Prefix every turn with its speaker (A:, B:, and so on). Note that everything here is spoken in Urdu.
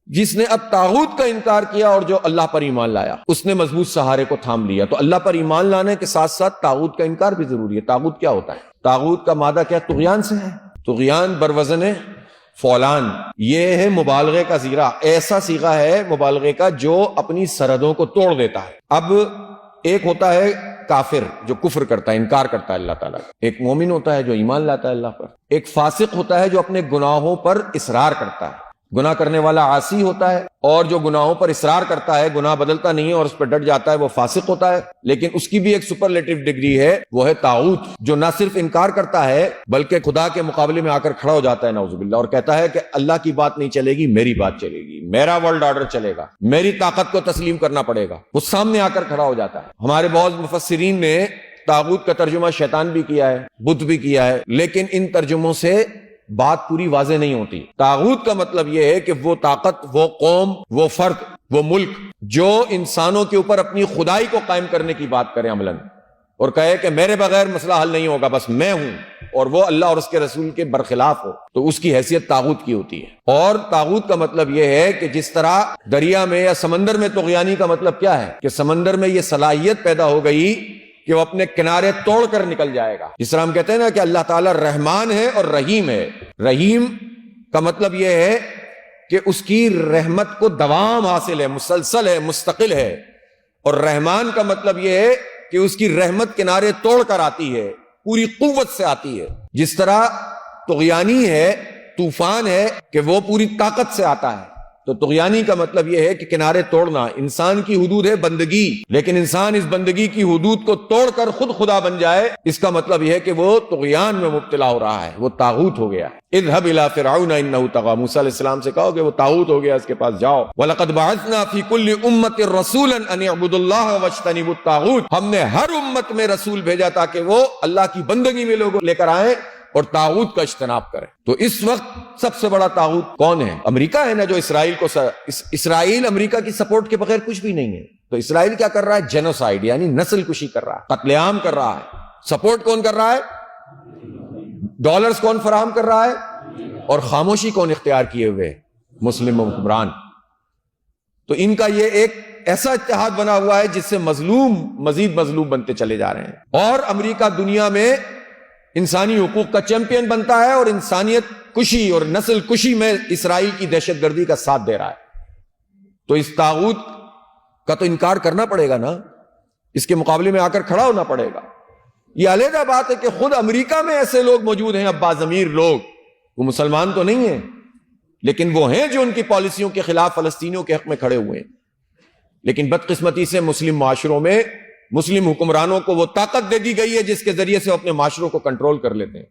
A: جس نے اب طاغوت کا انکار کیا اور جو اللہ پر ایمان لایا، اس نے مضبوط سہارے کو تھام لیا۔ تو اللہ پر ایمان لانے کے ساتھ ساتھ طاغوت کا انکار بھی ضروری ہے۔ طاغوت کیا ہوتا ہے؟ طاغوت کا مادہ کیا؟ طغیان سے ہے۔ طغیان بروزن فولان، یہ ہے مبالغے کا صیغہ، ایسا صیغہ ہے مبالغے کا جو اپنی سرحدوں کو توڑ دیتا ہے۔ اب ایک ہوتا ہے کافر جو کفر کرتا ہے، انکار کرتا ہے اللہ تعالیٰ کا، ایک مومن ہوتا ہے جو ایمان لاتا ہے اللہ پر، ایک فاسق ہوتا ہے جو اپنے گناہوں پر اصرار کرتا ہے۔ گناہ کرنے والا عاصی ہوتا ہے، اور جو گناہوں پر اصرار کرتا ہے، گناہ بدلتا نہیں ہے اور اس پر ڈٹ جاتا ہے، وہ فاسق ہوتا ہے۔ لیکن اس کی بھی ایک سپرلیٹو ڈگری ہے، وہ ہے طاغوت، جو نہ صرف انکار کرتا ہے بلکہ خدا کے مقابلے میں آ کر کھڑا ہو جاتا ہے نعوذ باللہ، اور کہتا ہے کہ اللہ کی بات نہیں چلے گی، میری بات چلے گی، میرا ورلڈ آرڈر چلے گا، میری طاقت کو تسلیم کرنا پڑے گا۔ وہ سامنے آ کر کھڑا ہو جاتا ہے۔ ہمارے بہت مفسرین نے طاغوت کا ترجمہ شیطان بھی کیا ہے، بت بھی کیا ہے، لیکن ان ترجموں سے بات پوری واضح نہیں ہوتی۔ طاغوت کا مطلب یہ ہے کہ وہ طاقت، وہ قوم، وہ فرد، وہ ملک جو انسانوں کے اوپر اپنی خدائی کو قائم کرنے کی بات کرے عملاً، اور کہے کہ میرے بغیر مسئلہ حل نہیں ہوگا، بس میں ہوں، اور وہ اللہ اور اس کے رسول کے برخلاف ہو، تو اس کی حیثیت طاغوت کی ہوتی ہے۔ اور طاغوت کا مطلب یہ ہے کہ جس طرح دریا میں یا سمندر میں طغیانی کا مطلب کیا ہے کہ سمندر میں یہ صلاحیت پیدا ہو گئی کہ وہ اپنے کنارے توڑ کر نکل جائے گا۔ جس طرح ہم کہتے ہیں نا کہ اللہ تعالیٰ رحمان ہے اور رحیم ہے۔ رحیم کا مطلب یہ ہے کہ اس کی رحمت کو دوام حاصل ہے، مسلسل ہے، مستقل ہے، اور رحمان کا مطلب یہ ہے کہ اس کی رحمت کنارے توڑ کر آتی ہے، پوری قوت سے آتی ہے۔ جس طرح طغیانی ہے، طوفان ہے کہ وہ پوری طاقت سے آتا ہے، تو طغیانی کا مطلب یہ ہے کہ کنارے توڑنا۔ انسان کی حدود ہے بندگی، لیکن انسان اس بندگی کی حدود کو توڑ کر خود خدا بن جائے، اس کا مطلب یہ ہے کہ وہ طغیان میں مبتلا ہو رہا ہے، وہ طاغوت ہو گیا۔ اذهب الى فرعون انه طغى، موسیٰ علیہ السلام سے کہو کہ وہ طاغوت ہو گیا، اس کے پاس جاؤ۔ وَلَقَدْ بَعَثْنَا فِي كُلِّ أُمَّةٍ رَسُولًا أَنِ اعْبُدُوا اللَّهَ وَاجْتَنِبُوا الطَّاغُوتَ، ہم نے ہر امت میں رسول بھیجا تاکہ وہ اللہ کی بندگی میں لوگوں لے کر آئیں اور طاغوت کا اجتناب کریں۔ تو اس وقت سب سے بڑا طاغوت کون ہے؟ امریکہ ہے نا، جو اسرائیل کو اسرائیل امریکہ کی سپورٹ کے بغیر کچھ بھی نہیں ہے۔ تو اسرائیل کیا کر رہا ہے؟ جینوسائیڈ، یعنی نسل کشی کر رہا ہے، قتل عام کر رہا ہے۔ سپورٹ کون کر رہا ہے؟ ڈالرز کون فراہم کر رہا ہے؟ اور خاموشی کون اختیار کیے ہوئے؟ مسلم حکمران۔ تو ان کا یہ ایک ایسا اتحاد بنا ہوا ہے جس سے مظلوم مزید مظلوم بنتے چلے جا رہے ہیں، اور امریکہ دنیا میں انسانی حقوق کا چیمپئن بنتا ہے، اور انسانیت کشی اور نسل کشی میں اسرائیل کی دہشت گردی کا ساتھ دے رہا ہے۔ تو اس طاغوت کا تو انکار کرنا پڑے گا نا، اس کے مقابلے میں آ کر کھڑا ہونا پڑے گا۔ یہ علیحدہ بات ہے کہ خود امریکہ میں ایسے لوگ موجود ہیں، ابا ضمیر لوگ، وہ مسلمان تو نہیں ہیں، لیکن وہ ہیں جو ان کی پالیسیوں کے خلاف فلسطینیوں کے حق میں کھڑے ہوئے ہیں۔ لیکن بدقسمتی سے مسلم معاشروں میں مسلم حکمرانوں کو وہ طاقت دے دی گئی ہے جس کے ذریعے سے وہ اپنے معاشروں کو کنٹرول کر لیتے ہیں۔